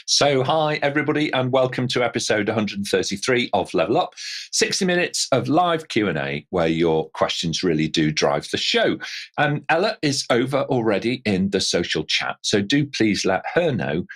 So, hi, everybody, and welcome to episode 133 of Level Up, 60 minutes of live Q&A where your questions really do drive the show. Ella is over already in the social chat, so do please let her know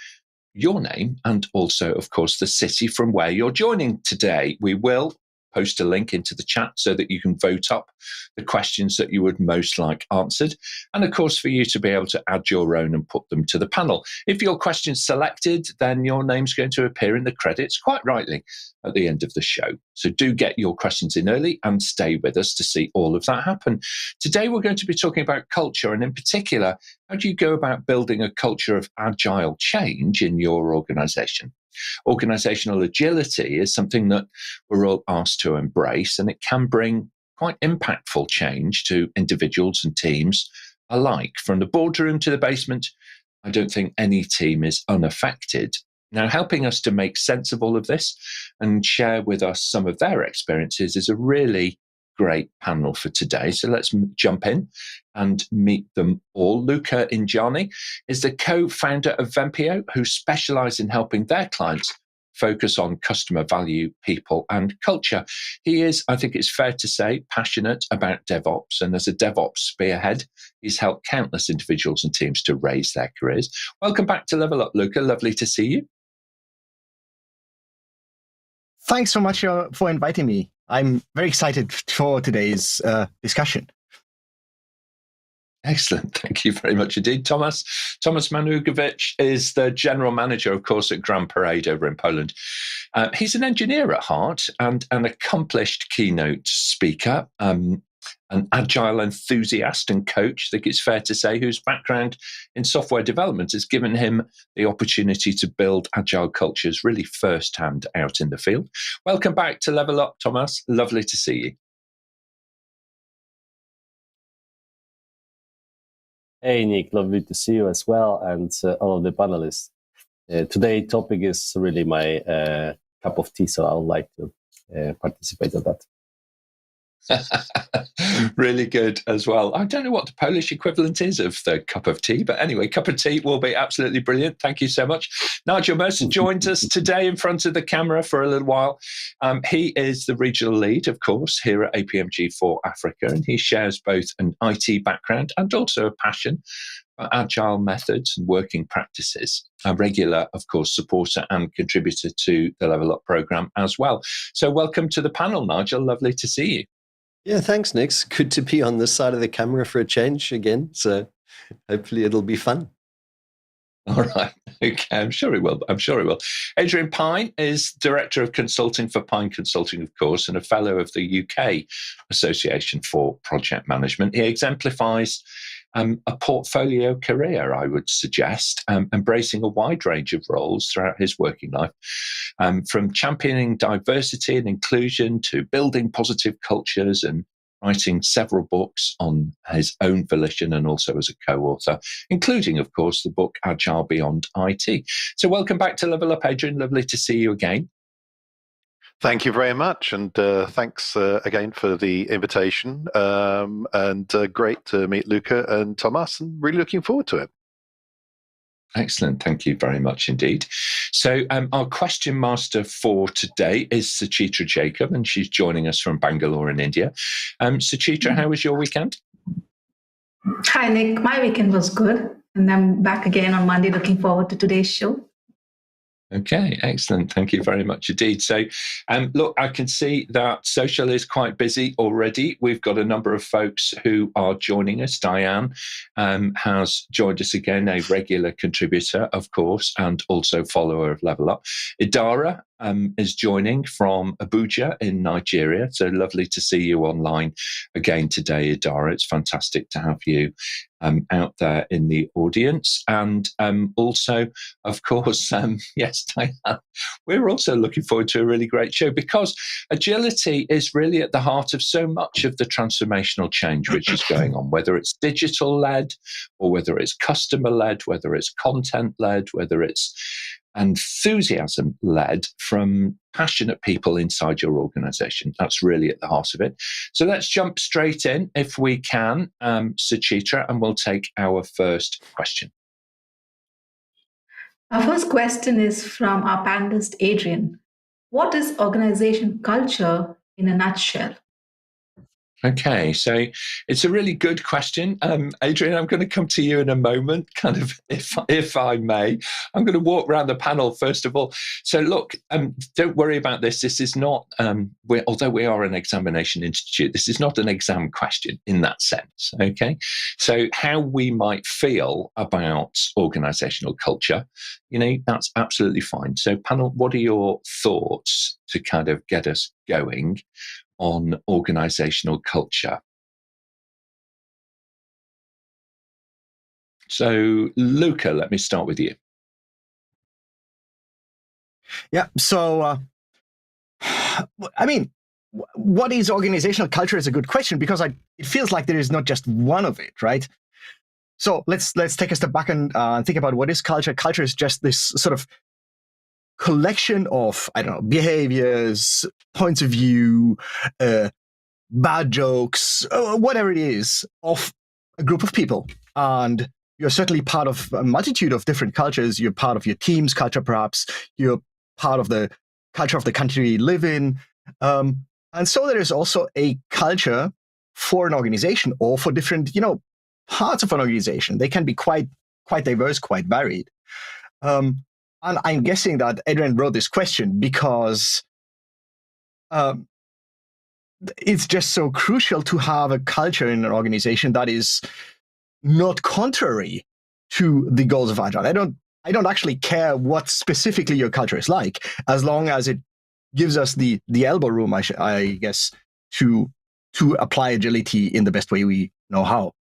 your name and also, of course, the city from where you're joining today. We will post a link into the chat so that you can vote up the questions that you would most like answered. And of course, for you to be able to add your own and put them to the panel. If your question's selected, then your name's going to appear in the credits, quite rightly, at the end of the show. So do get your questions in early and stay with us to see all of that happen. Today, we're going to be talking about culture, and in particular, how do you go about building a culture of agile change in your organization? Organizational agility is something that we're all asked to embrace, and it can bring quite impactful change to individuals and teams alike. From the boardroom to the basement, I don't think any team is unaffected. Now, helping us to make sense of all of this and share with us some of their experiences is a really great panel for today. So let's jump in and meet them all. Luca Ingianni is the co-founder of Vempio, who specialize in helping their clients focus on customer value, people, and culture. He is, I think it's fair to say, passionate about DevOps, and as a DevOps spearhead, he's helped countless individuals and teams to raise their careers. Welcome back to Level Up, Luca. Lovely to see you. Thanks so much for inviting me. I'm very excited for today's discussion. Excellent. Thank you very much indeed, Tomasz. Tomasz Manugiewicz is the general manager, of course, at Grand Parade over in Poland. He's an engineer at heart and an accomplished keynote speaker, an agile enthusiast and coach, I think it's fair to say, whose background in software development has given him the opportunity to build agile cultures really firsthand out in the field. Welcome back to Level Up, Tomasz. Lovely to see you. Hey, Nick, lovely to see you as well, and all of the panelists. Today's topic is really my cup of tea, so I would like to participate in that. Really good as well. I don't know what the Polish equivalent is of the cup of tea, but anyway, cup of tea will be absolutely brilliant. Thank you so much. Nigel Mercer joins us today in front of the camera for a little while. He is the regional lead, of course, here at APMG for Africa, and he shares both an IT background and also a passion for agile methods and working practices. A regular, of course, supporter and contributor to the Level Up program as well. So welcome to the panel, Nigel. Lovely to see you. Yeah, thanks, Nick. It's good to be on this side of the camera for a change again. So hopefully it'll be fun. All right. Okay. I'm sure it will. Adrian Pyne is Director of Consulting for Pyne Consulting, of course, and a Fellow of the UK Association for Project Management. He exemplifies a portfolio career, I would suggest, embracing a wide range of roles throughout his working life, from championing diversity and inclusion to building positive cultures and writing several books on his own volition and also as a co-author, including, of course, the book Agile Beyond IT. So welcome back to Level Up, Adrian. Lovely to see you again. Thank you very much, and thanks again for the invitation, and great to meet Luca and Tomasz, and really looking forward to it. Excellent. Thank you very much indeed. So our question master for today is Suchitra Jacob, and she's joining us from Bangalore in India. Suchitra, how was your weekend? Hi, Nick. My weekend was good, and I'm back again on Monday, looking forward to today's show. Okay, excellent. Thank you very much indeed. So, look, I can see that social is quite busy already. We've got a number of folks who are joining us. Diane has joined us again, a regular contributor, of course, and also follower of Level Up. Idara is joining from Abuja in Nigeria. So lovely to see you online again today, Idara. It's fantastic to have you out there in the audience. And also, of course, yes, Diane, we're also looking forward to a really great show because agility is really at the heart of so much of the transformational change which is going on, whether it's digital-led or whether it's customer-led, whether it's content-led, whether it's enthusiasm-led from passionate people inside your organization. That's really at the heart of it. So let's jump straight in, if we can, Suchitra, and we'll take our first question. Our first question is from our panelist, Adrian. What is organization culture in a nutshell? Okay, so it's a really good question. Adrian, I'm going to come to you in a moment, kind of, if I may. I'm going to walk around the panel first of all. So look, don't worry about this. This is not, although we are an examination institute, this is not an exam question in that sense, okay? So how we might feel about organizational culture, that's absolutely fine. So panel, what are your thoughts to kind of get us going on organizational culture? So, Luca, let me start with you. Yeah. So, what is organizational culture is a good question, because it feels like there is not just one of it, right? So let's take a step back and think about what is culture. Culture is just this sort of collection of, behaviors, points of view, bad jokes, whatever it is, of a group of people. And you're certainly part of a multitude of different cultures. You're part of your team's culture, perhaps. You're part of the culture of the country you live in. And so there is also a culture for an organization, or for different, parts of an organization. They can be quite diverse, quite varied. And I'm guessing that Adrian wrote this question because it's just so crucial to have a culture in an organization that is not contrary to the goals of Agile. I don't actually care what specifically your culture is like, as long as it gives us the elbow room, I guess, to apply agility in the best way we know how.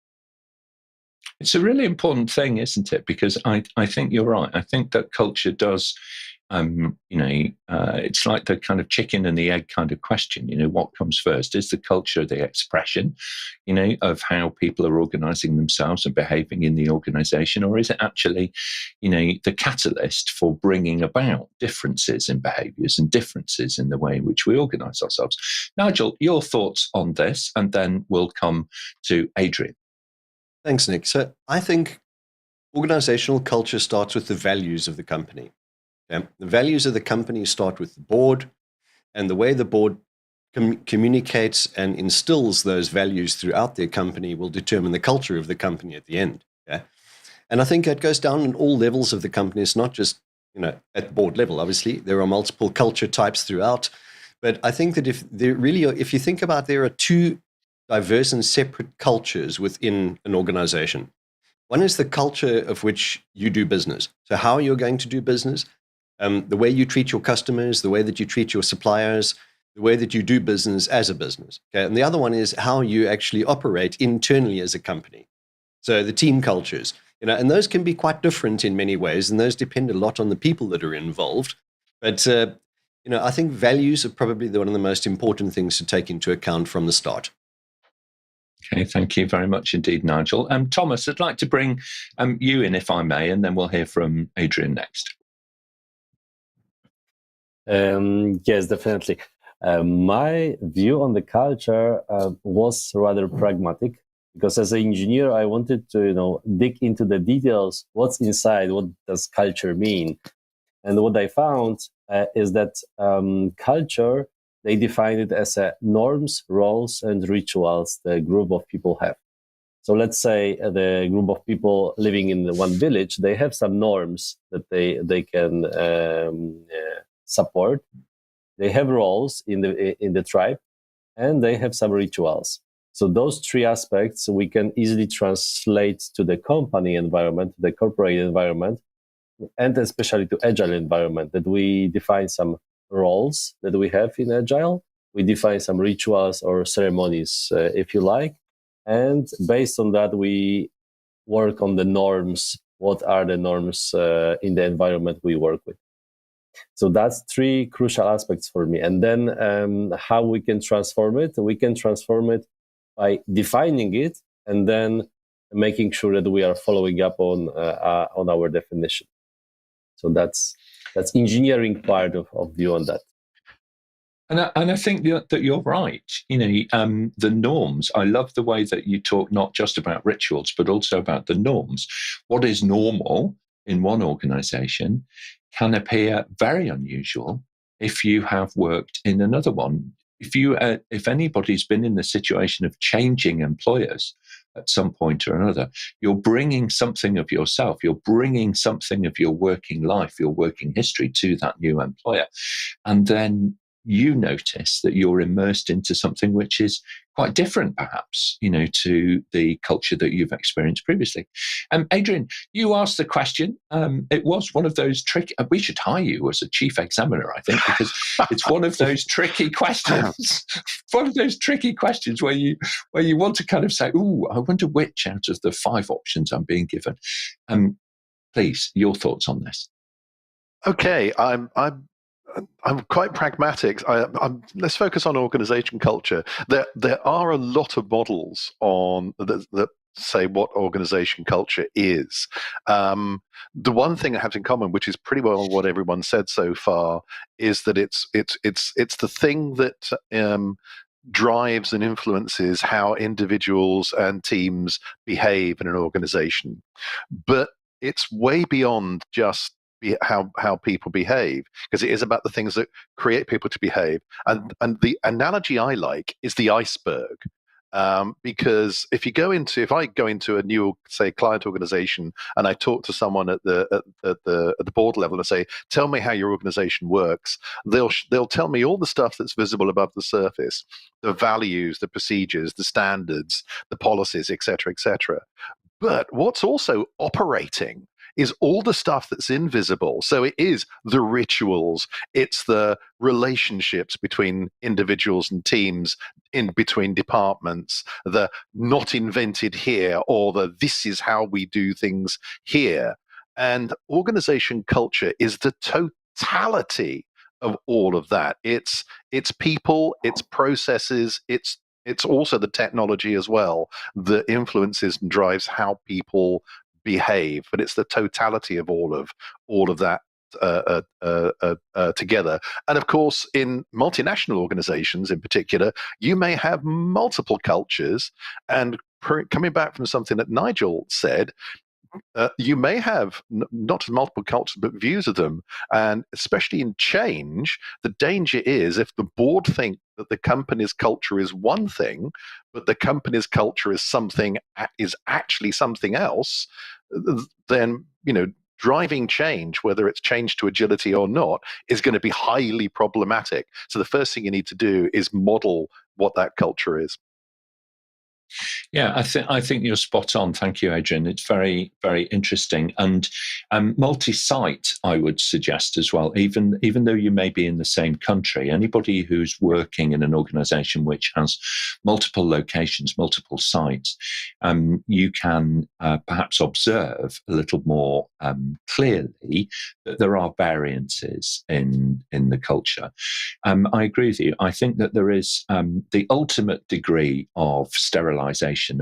It's a really important thing, isn't it? Because I think you're right. I think that culture does, it's like the kind of chicken and the egg kind of question. What comes first? Is the culture the expression, of how people are organizing themselves and behaving in the organization? Or is it actually, the catalyst for bringing about differences in behaviors and differences in the way in which we organize ourselves? Nigel, your thoughts on this, and then we'll come to Adrian. Thanks, Nick. So I think organizational culture starts with the values of the company. Okay? The values of the company start with the board, and the way the board communicates and instills those values throughout their company will determine the culture of the company at the end. Okay? And I think it goes down in all levels of the company. It's not just at the board level. Obviously, there are multiple culture types throughout. But I think that if you think about, there are two diverse and separate cultures within an organization. One is the culture of which you do business. So how you're going to do business, the way you treat your customers, the way that you treat your suppliers, the way that you do business as a business. Okay? And the other one is how you actually operate internally as a company. So the team cultures, and those can be quite different in many ways, and those depend a lot on the people that are involved. But, I think values are probably one of the most important things to take into account from the start. Okay, thank you very much indeed, Nigel. Tomasz, I'd like to bring you in, if I may, and then we'll hear from Adrian next. Yes, definitely. My view on the culture was rather pragmatic, because as an engineer, I wanted to, dig into the details. What's inside? What does culture mean? And what I found is that culture, they define it as norms, roles, and rituals the group of people have. So let's say the group of people living in one village, they have some norms that they can support. They have roles in the tribe, and they have some rituals. So those three aspects we can easily translate to the company environment, the corporate environment, and especially to agile environment, that we define some roles that we have in Agile. We define some rituals or ceremonies, if you like. And based on that, we work on the norms. What are the norms in the environment we work with? So that's three crucial aspects for me. And then how we can transform it? We can transform it by defining it and then making sure that we are following up on our definition. So that's engineering part of view on that. And I think that you're right. The norms. I love the way that you talk not just about rituals, but also about the norms. What is normal in one organization can appear very unusual if you have worked in another one. If anybody's been in the situation of changing employers at some point or another, you're bringing something of yourself, you're bringing something of your working life, your working history to that new employer. And then you notice that you're immersed into something which is quite different, perhaps, to the culture that you've experienced previously. Adrian, you asked the question. It was one of those tricky. We should hire you as a chief examiner, I think, because it's one of those tricky questions. One of those tricky questions where you want to kind of say, "Ooh, I wonder which out of the 5 options I'm being given." Please, your thoughts on this? Okay, I'm quite pragmatic. Let's focus on organization culture. There are a lot of models on that say what organization culture is. The one thing it has in common, which is pretty well what everyone said so far, is that it's the thing that drives and influences how individuals and teams behave in an organization. But it's way beyond just how people behave, because it is about the things that create people to behave. And the analogy I like is the iceberg, because if I go into a new, say, client organization, and I talk to someone at the board level and say, "Tell me how your organization works," they'll tell me all the stuff that's visible above the surface, the values, the procedures, the standards, the policies, etc., etc. But what's also operating is all the stuff that's invisible. So it is the rituals, it's the relationships between individuals and teams, in between departments, the not invented here, or the this is how we do things here. And organization culture is the totality of all of that. It's people, it's processes, it's also the technology as well that influences and drives how people behave, but it's the totality of all of that together. And of course, in multinational organizations in particular, you may have multiple cultures. And coming back from something that Nigel said, you may have not multiple cultures, but views of them. And especially in change, the danger is if the board think that the company's culture is one thing, but the company's culture is actually something else, then, driving change, whether it's change to agility or not, is going to be highly problematic. So the first thing you need to do is model what that culture is. Yeah, I think you're spot on. Thank you, Adrian. It's very, very interesting. And multi-site, I would suggest as well, even though you may be in the same country, anybody who's working in an organization which has multiple locations, multiple sites, you can perhaps observe a little more clearly that there are variances in the culture. I agree with you. I think that there is the ultimate degree of sterilization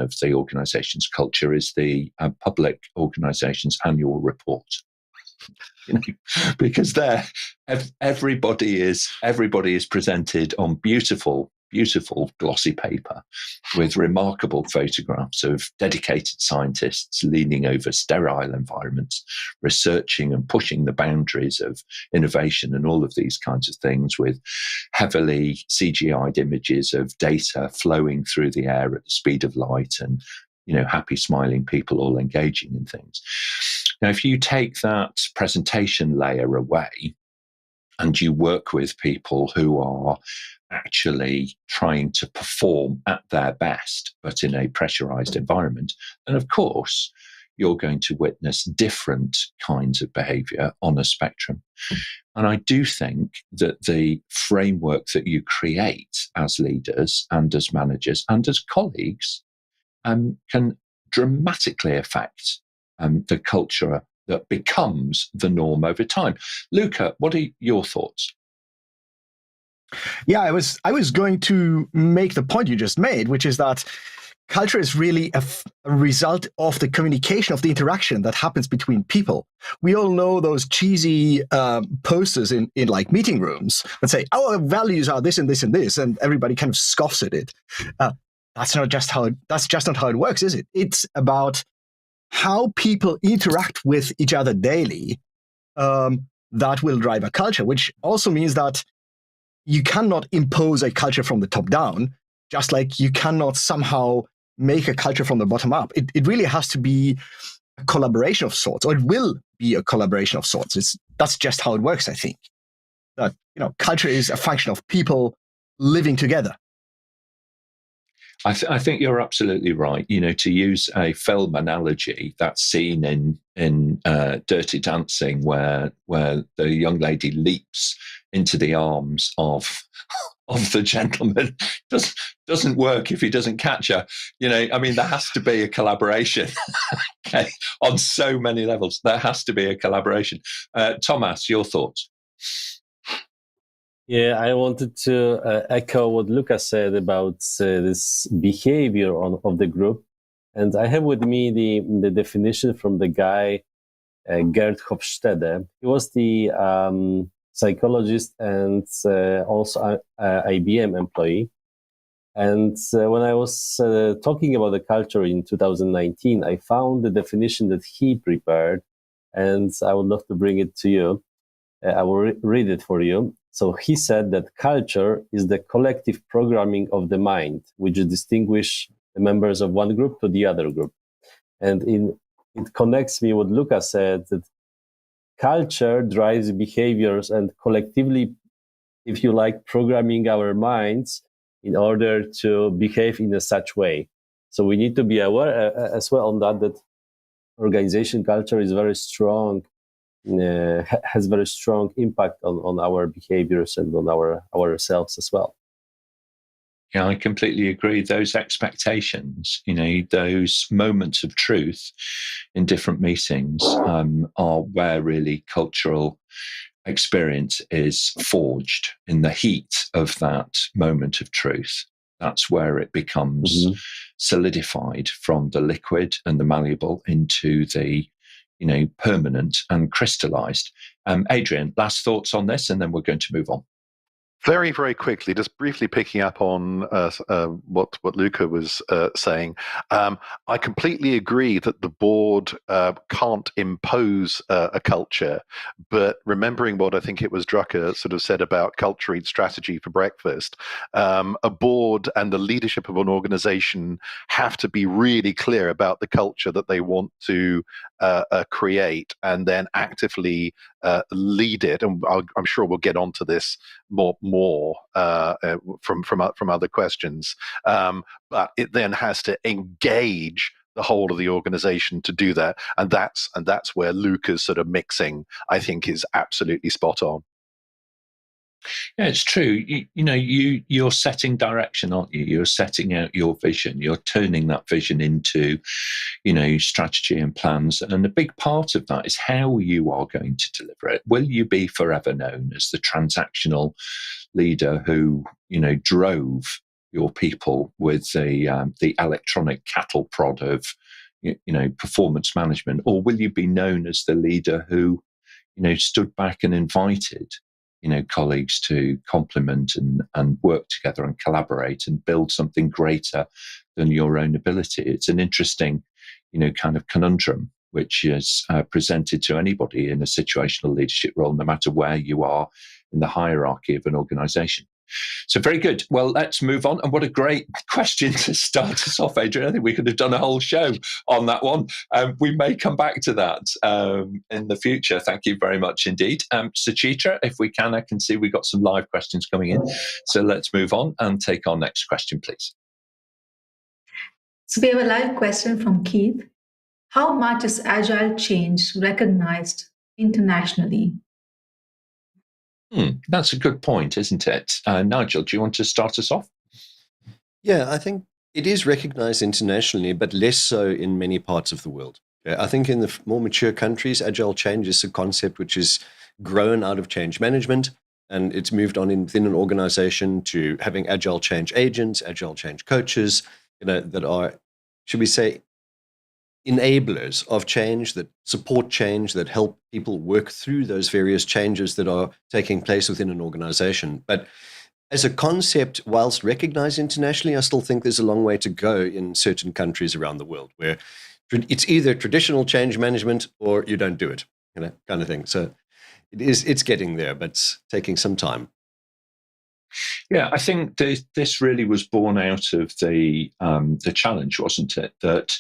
of the organization's culture is the public organization's annual report. Because there, everybody is presented on beautiful glossy paper with remarkable photographs of dedicated scientists leaning over sterile environments, researching and pushing the boundaries of innovation and all of these kinds of things, with heavily CGI'd images of data flowing through the air at the speed of light, and happy smiling people all engaging in things. Now, if you take that presentation layer away and you work with people who are actually trying to perform at their best, but in a pressurized environment, then of course you're going to witness different kinds of behavior on a spectrum. And I do think that the framework that you create as leaders and as managers and as colleagues can dramatically affect the culture that becomes the norm over time. Luca, what are your thoughts? Yeah, I was going to make the point you just made, which is that culture is really a result of the communication, of the interaction that happens between people. We all know those cheesy posters in like meeting rooms that say, our values are this and this and this, and everybody kind of scoffs at it. That's just not how it works, is it? It's about how people interact with each other daily, that will drive a culture, which also means that you cannot impose a culture from the top down, just like you cannot somehow make a culture from the bottom up. It really has to be a collaboration of sorts, or it will be a collaboration of sorts. That's just how it works, I think. That, culture is a function of people living together. I think you're absolutely right. To use a film analogy that's seen in Dirty Dancing, where the young lady leaps into the arms of the gentleman, doesn't work if he doesn't catch her. There has to be a collaboration. Okay, on so many levels, there has to be a collaboration. Tomasz, your thoughts? Yeah, I wanted to echo what Luca said about this behavior of the group. And I have with me the definition from the guy, Gerd Hofstede. He was the psychologist and also IBM employee. And when I was talking about the culture in 2019, I found the definition that he prepared, and I would love to bring it to you. I will read it for you. So he said that culture is the collective programming of the mind, which distinguish the members of one group to the other group. And it connects me what Luca said, that culture drives behaviors and collectively, if you like, programming our minds in order to behave in a such way. So we need to be aware as well on that organization culture is very strong, has very strong impact on our behaviors and on ourselves as well. Yeah, I completely agree. Those expectations, those moments of truth in different meetings are where really cultural experience is forged in the heat of that moment of truth. That's where it becomes solidified from the liquid and the malleable into the permanent and crystallized. Adrian, last thoughts on this, and then we're going to move on. Very, very quickly, just briefly picking up on what Luca was saying. I completely agree that the board can't impose a culture, but remembering what I think it was Drucker sort of said about culture eats strategy for breakfast, a board and the leadership of an organization have to be really clear about the culture that they want to create, and then actively lead it. And I'm sure we'll get onto this more from other questions. But it then has to engage the whole of the organization to do that, and that's where Luca's sort of mixing, I think, is absolutely spot on. Yeah, it's true. You're setting direction, aren't you? You're setting out your vision. You're turning that vision into, strategy and plans. And a big part of that is how you are going to deliver it. Will you be forever known as the transactional leader who, drove your people with the electronic cattle prod of, performance management? Or will you be known as the leader who, stood back and invited colleagues to complement and work together and collaborate and build something greater than your own ability? It's an interesting, kind of conundrum, which is presented to anybody in a situational leadership role, no matter where you are in the hierarchy of an organization. So very good. Well, let's move on. And what a great question to start us off, Adrian. I think we could have done a whole show on that one. We may come back to that in the future. Thank you very much indeed. Suchitra, if we can, I can see we've got some live questions coming in. So let's move on and take our next question, please. So we have a live question from Keith. How much is agile change recognized internationally? That's a good point, isn't it? Nigel, do you want to start us off? Yeah, I think it is recognized internationally, but less so in many parts of the world. I think in the more mature countries, agile change is a concept which is grown out of change management, and it's moved on within an organization to having agile change agents, agile change coaches, that are, should we say, enablers of change, that support change, that help people work through those various changes that are taking place within an organization. But as a concept, whilst recognized internationally, I still think there's a long way to go in certain countries around the world where it's either traditional change management or you don't do it, kind of thing. So it's getting there, but it's taking some time. Yeah, I think this really was born out of the challenge, wasn't it? That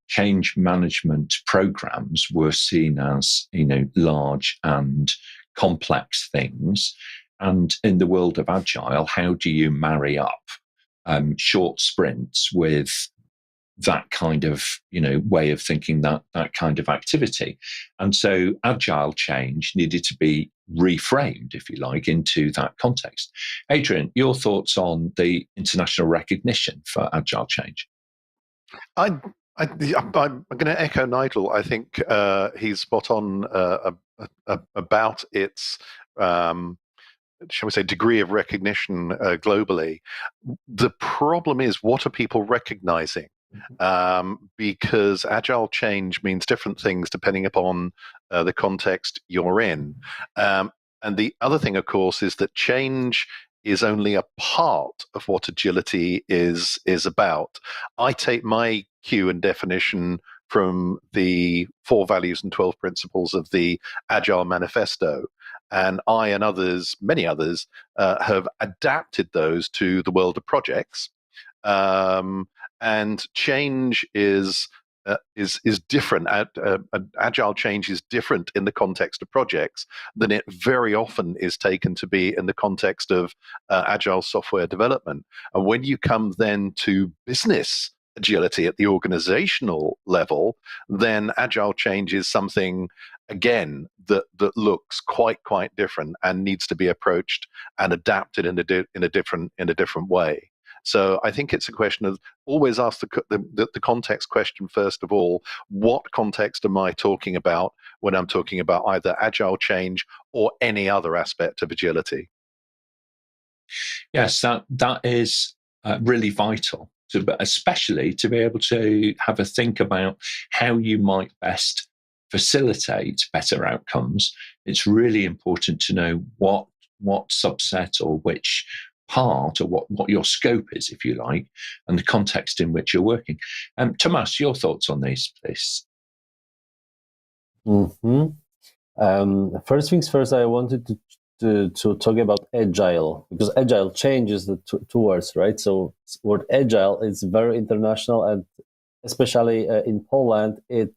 change management programs were seen as large and complex things, and in the world of agile, how do you marry up short sprints with that kind of way of thinking, that kind of activity? And so agile change needed to be reframed, if you like, into that context. Adrian, your thoughts on the international recognition for agile change? I'm going to echo Nigel. I think he's spot on about its shall we say, degree of recognition globally. The problem is, what are people recognizing? Because agile change means different things depending upon the context you're in. And the other thing, of course, is that change is only a part of what agility is about. I take my cue and definition from the 4 values and 12 principles of the Agile Manifesto. And I and others, many others, have adapted those to the world of projects. And change is different. Agile change is different in the context of projects than it very often is taken to be in the context of agile software development. And when you come then to business agility at the organizational level, then agile change is something, again, that looks quite different and needs to be approached and adapted in a different way. So I think it's a question of always ask the context question first of all. What context am I talking about when I'm talking about either agile change or any other aspect of agility? Yes, that is really vital, especially to be able to have a think about how you might best facilitate better outcomes. It's really important to know what subset or which part or what your scope is, if you like, and the context in which you're working. Tomasz, your thoughts on these, please. First things first, I wanted to talk about agile, because agile changes the two words, right? So word agile is very international, and especially in Poland, it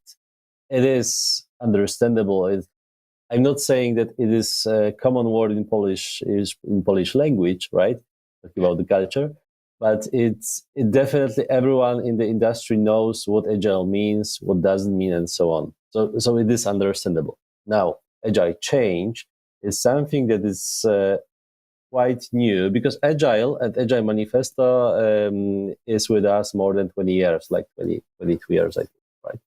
is understandable. I'm not saying that it is a common word in Polish language, right? Talking about the culture, but it's definitely everyone in the industry knows what agile means, what doesn't mean, and so on. So it is understandable. Now, agile change is something that is quite new, because agile and Agile Manifesto is with us more than 20 years, like 22 years, I think, right?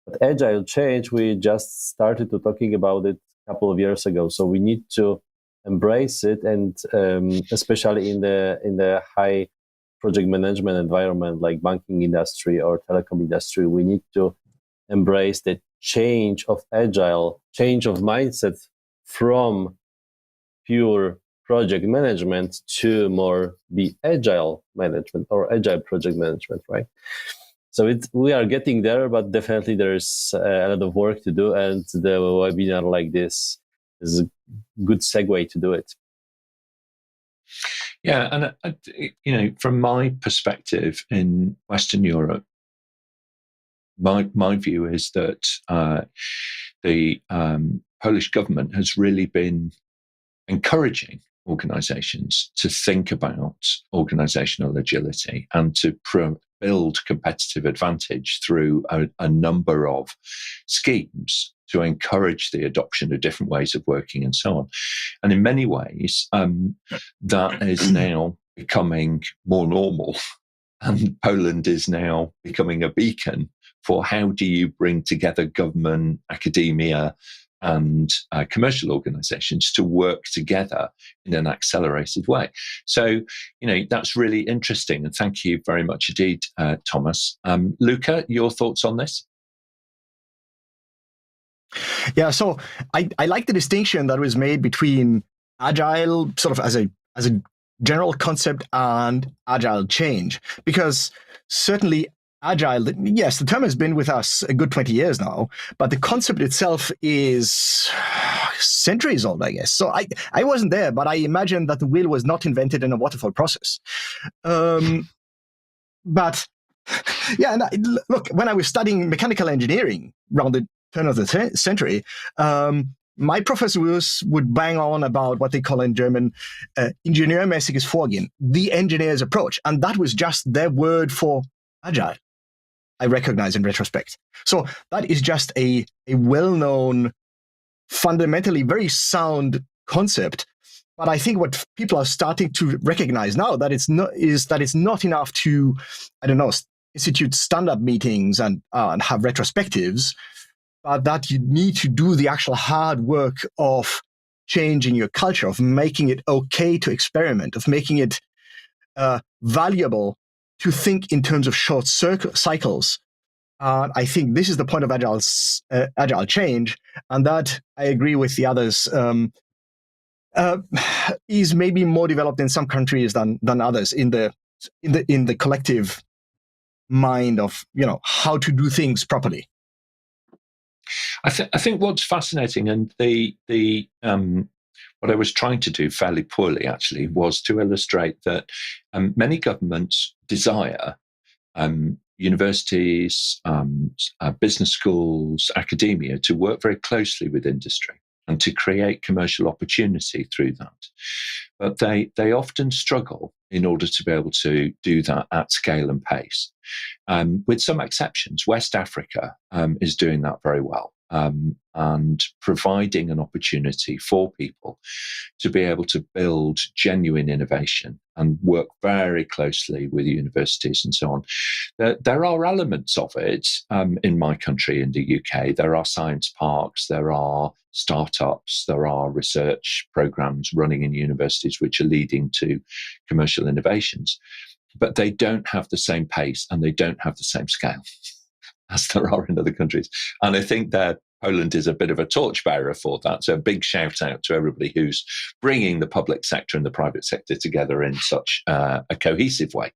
But agile change, we just started to talking about it a couple of years ago. So we need to embrace it, and especially in the high project management environment like banking industry or telecom industry, we need to embrace the change of agile, change of mindset from pure project management to more the agile management or agile project management, right? So we are getting there, but definitely there's a lot of work to do, and the webinar like this is a good segue to do it. Yeah, and from my perspective in Western Europe, my view is that the Polish government has really been encouraging organizations to think about organizational agility and to build competitive advantage through a number of schemes to encourage the adoption of different ways of working and so on. And in many ways, that is now becoming more normal. And Poland is now becoming a beacon for how do you bring together government, academia, and commercial organizations to work together in an accelerated way. So, that's really interesting. And thank you very much indeed, Tomasz. Luca, your thoughts on this? Yeah, so I like the distinction that was made between agile sort of as a general concept and agile change, because certainly agile, yes, the term has been with us a good 20 years now, but the concept itself is centuries old, I guess. So I wasn't there, but I imagine that the wheel was not invented in a waterfall process. But yeah, and look, when I was studying mechanical engineering around the turn of the century, my professors would bang on about what they call in German Ingenieurmäßiges Vorgehen, the engineer's approach. And that was just their word for agile, I recognize in retrospect. So that is just a well-known, fundamentally very sound concept. But I think what people are starting to recognize now that it's not enough to, I don't know, institute stand-up meetings and have retrospectives, but that you need to do the actual hard work of changing your culture, of making it okay to experiment, of making it valuable to think in terms of short cycles. I think this is the point of agile change, and that I agree with the others. Is maybe more developed in some countries than others in the collective mind of how to do things properly. I think what's fascinating, and the what I was trying to do fairly poorly actually was to illustrate that many governments desire universities, business schools, academia to work very closely with industry and to create commercial opportunity through that. But they often struggle in order to be able to do that at scale and pace. With some exceptions, West Africa is doing that very well. And providing an opportunity for people to be able to build genuine innovation and work very closely with universities and so on. There are elements of it in my country, in the UK. There are science parks, there are startups, there are research programs running in universities which are leading to commercial innovations, but they don't have the same pace and they don't have the same scale as there are in other countries. And I think that Poland is a bit of a torchbearer for that. So a big shout out to everybody who's bringing the public sector and the private sector together in such a cohesive way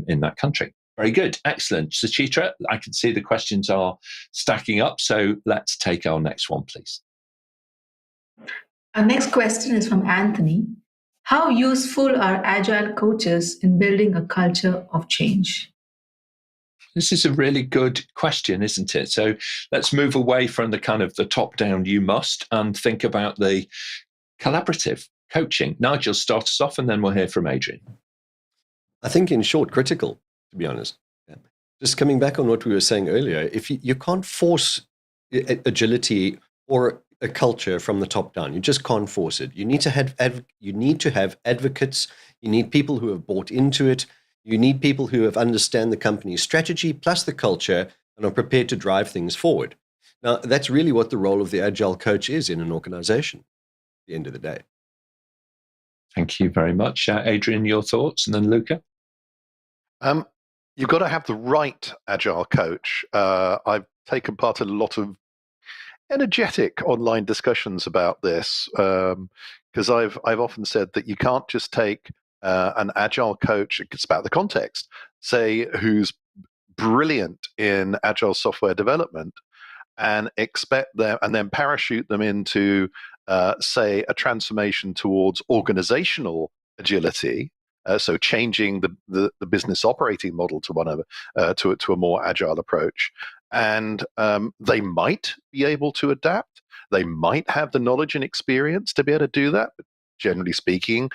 in that country. Very good. Excellent. Suchitra, I can see the questions are stacking up. So let's take our next one, please. Our next question is from Anthony. How useful are agile coaches in building a culture of change? This is a really good question, isn't it? So let's move away from the kind of the top-down you must and think about the collaborative coaching. Nigel, start us off and then we'll hear from Adrian. I think in short, critical, to be honest. Yeah. Just coming back on what we were saying earlier, if you can't force agility or a culture from the top down, you just can't force it. You need to have advocates. You need people who have bought into it. You need people who have understand the company's strategy plus the culture and are prepared to drive things forward. Now, that's really what the role of the agile coach is in an organization at the end of the day. Thank you very much. Adrian, your thoughts, and then Luca? You've got to have the right agile coach. I've taken part in a lot of energetic online discussions about this because I've often said that you can't just take an agile coach, it's about the context, say, who's brilliant in agile software development and expect them and then parachute them into, say, a transformation towards organizational agility. So changing the business operating model to a more agile approach. And they might be able to adapt. They might have the knowledge and experience to be able to do that. But generally speaking,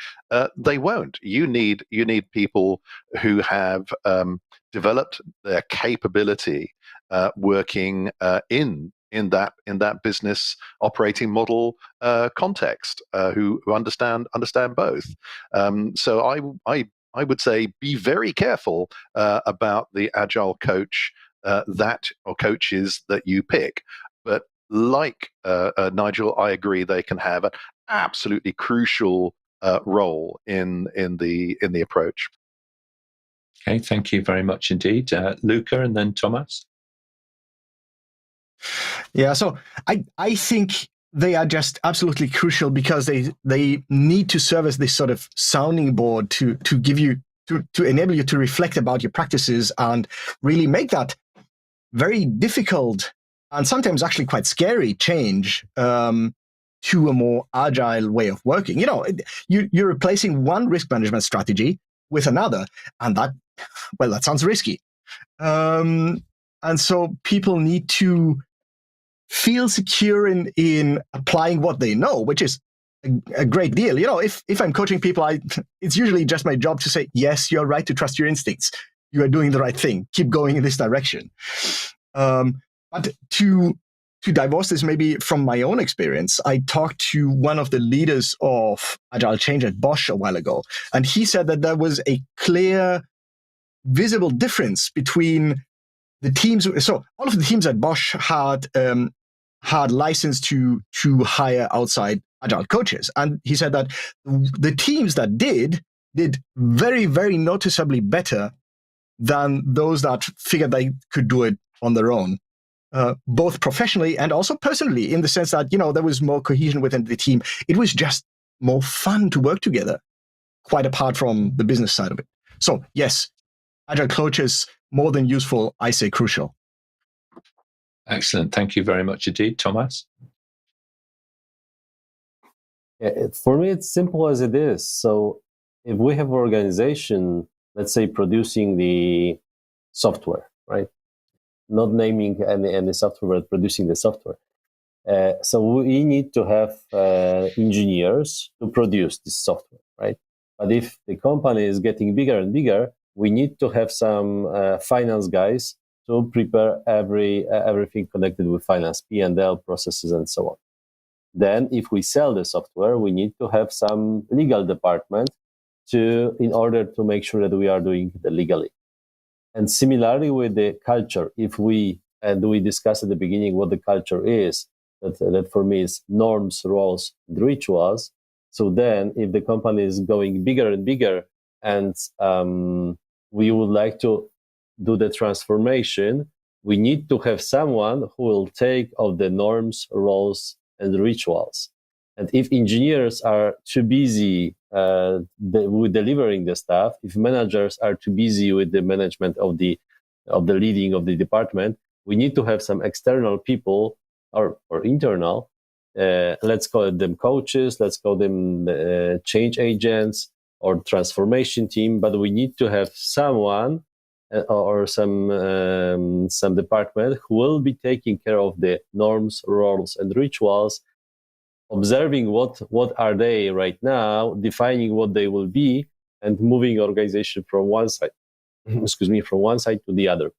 they won't. You need people who have developed their capability working in that business operating model context, who understand both. So I would say be very careful about the agile coach or coaches that you pick. But like Nigel, I agree they can have an absolutely crucial role in the approach. Okay, thank you very much indeed, Luca, and then Tomasz. Yeah, so I think they are just absolutely crucial because they need to serve as this sort of sounding board to give you to enable you to reflect about your practices and really make that very difficult and sometimes actually quite scary change to a more agile way of working. You're replacing one risk management strategy with another, and that sounds risky. And so people need to feel secure in applying what they know, which is a great deal. If I'm coaching people, it's usually just my job to say, yes, you're right to trust your instincts. You are doing the right thing. Keep going in this direction. But to divorce this maybe from my own experience, I talked to one of the leaders of AgileChange at Bosch a while ago, and he said that there was a clear, visible difference between the teams. So all of the teams at Bosch had license to hire outside agile coaches, and he said that the teams that did very, very noticeably better than those that figured they could do it on their own. Both professionally and also personally, in the sense that, there was more cohesion within the team. It was just more fun to work together, quite apart from the business side of it. So yes, agile coaches, more than useful, I say crucial. Excellent. Thank you very much indeed, Tomasz. Yeah, for me, it's simple as it is. So if we have an organization, let's say, producing the software, right? Not naming any software, but producing the software. So we need to have engineers to produce this software, right? But if the company is getting bigger and bigger, we need to have some finance guys to prepare everything connected with finance, P&L processes, and so on. Then, if we sell the software, we need to have some legal department in order to make sure that we are doing it legally. And similarly with the culture, if we discussed at the beginning what the culture is, that for me is norms, roles, and rituals. So then if the company is going bigger and bigger and we would like to do the transformation, we need to have someone who will take of the norms, roles, and rituals. And if engineers are too busy with delivering the stuff, if managers are too busy with the management of the leading of the department, we need to have some external people or internal. Let's call them coaches. Let's call them change agents or transformation team. But we need to have someone or some department who will be taking care of the norms, roles, and rituals, observing what are they right now, defining what they will be, and moving organization from one side, from one side to the other.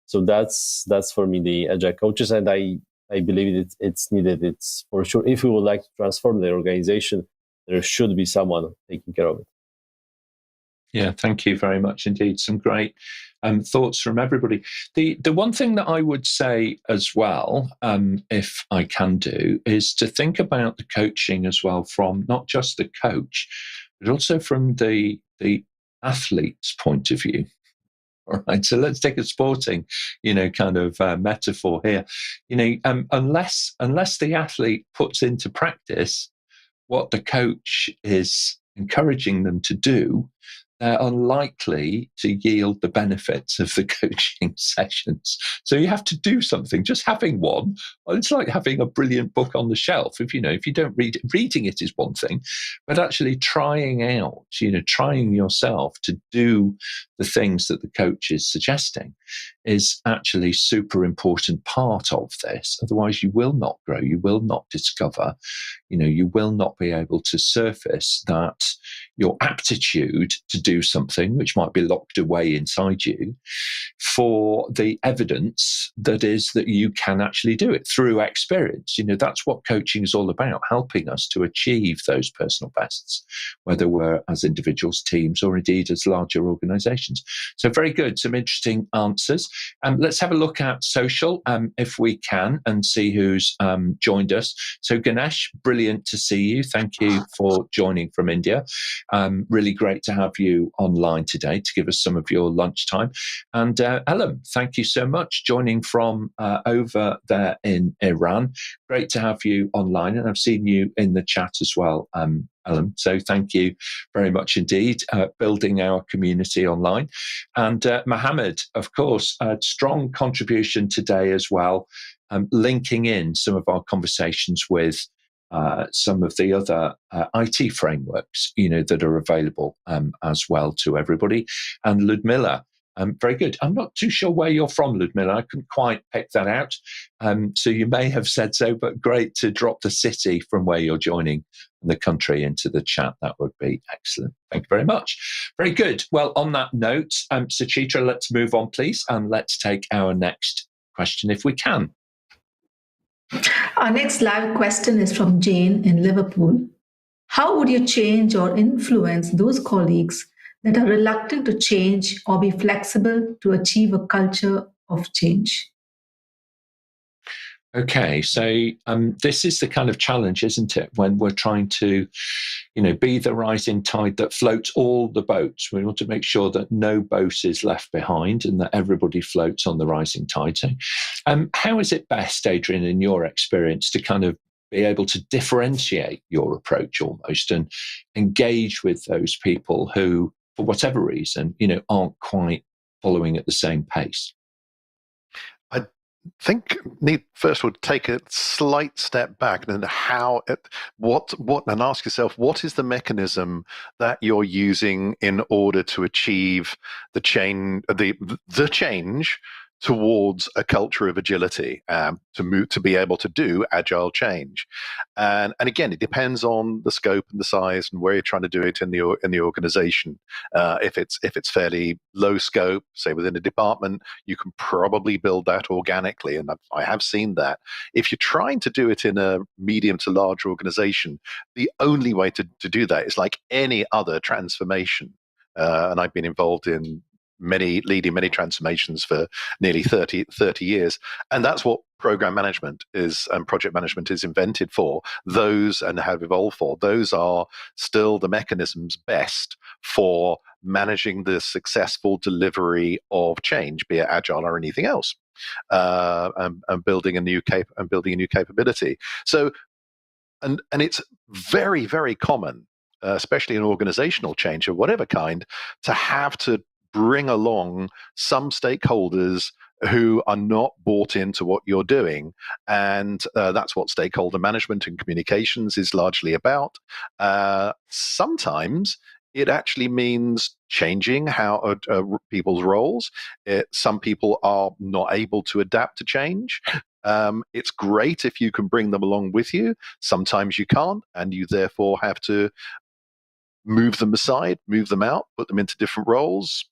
So that's for me the agile coaches, and I believe it's needed. It's for sure. If we would like to transform the organization, there should be someone taking care of it. Yeah, thank you very much indeed. Some great thoughts from everybody. The one thing that I would say as well, if I can do, is to think about the coaching as well from not just the coach, but also from the athlete's point of view. All right, so let's take a sporting, kind of metaphor here. Unless the athlete puts into practice what the coach is encouraging them to do, they're unlikely to yield the benefits of the coaching sessions. So you have to do something. Just having one, it's like having a brilliant book on the shelf. If you don't read it, reading it is one thing, but actually trying out, trying yourself to do the things that the coach is suggesting is actually super important part of this. Otherwise you will not grow, you will not discover, you will not be able to surface that your aptitude to do something which might be locked away inside you for the evidence that is that you can actually do it through experience. That's what coaching is all about, helping us to achieve those personal bests, whether we're as individuals, teams, or indeed as larger organizations. So very good, some interesting answers. Let's have a look at social if we can and see who's joined us. So Ganesh, brilliant to see you. Thank you for joining from India. Really great to have you online today to give us some of your lunchtime. And Ellen, thank you so much, joining from over there in Iran. Great to have you online, and I've seen you in the chat as well, Ellen. So thank you very much indeed, building our community online. And Mohammed, of course, a strong contribution today as well, linking in some of our conversations with some of the other IT frameworks, that are available as well to everybody. And Ludmila, very good. I'm not too sure where you're from, Ludmila. I couldn't quite pick that out. So you may have said so, but great to drop the city from where you're joining the country into the chat. That would be excellent. Thank you very much. Very good. Well, on that note, Suchitra, let's move on, please, and let's take our next question if we can. Our next live question is from Jane in Liverpool. How would you change or influence those colleagues that are reluctant to change or be flexible to achieve a culture of change? Okay, so this is the kind of challenge, isn't it? When we're trying to, be the rising tide that floats all the boats. We want to make sure that no boat is left behind and that everybody floats on the rising tide. So, how is it best, Adrian, in your experience, to kind of be able to differentiate your approach almost and engage with those people who, for whatever reason, aren't quite following at the same pace? I think need first would take a slight step back and and ask yourself, what is the mechanism that you're using in order to achieve the change towards a culture of agility, to be able to do agile change, and again, it depends on the scope and the size and where you're trying to do it in the organization. If it's fairly low scope, say within a department, you can probably build that organically, and I have seen that. If you're trying to do it in a medium to large organization, the only way to do that is like any other transformation, and I've been involved in leading many transformations for nearly 30 years. And that's what program management is and project management is invented for. Those and have evolved for. Those are still the mechanisms best for managing the successful delivery of change, be it agile or anything else, and building a new capability. So, and it's very, very common, especially in organizational change of whatever kind, to have to bring along some stakeholders who are not bought into what you're doing. And that's what stakeholder management and communications is largely about. Sometimes it actually means changing how people's roles. Some people are not able to adapt to change. It's great if you can bring them along with you. Sometimes you can't, and you therefore have to move them aside, move them out, put them into different roles.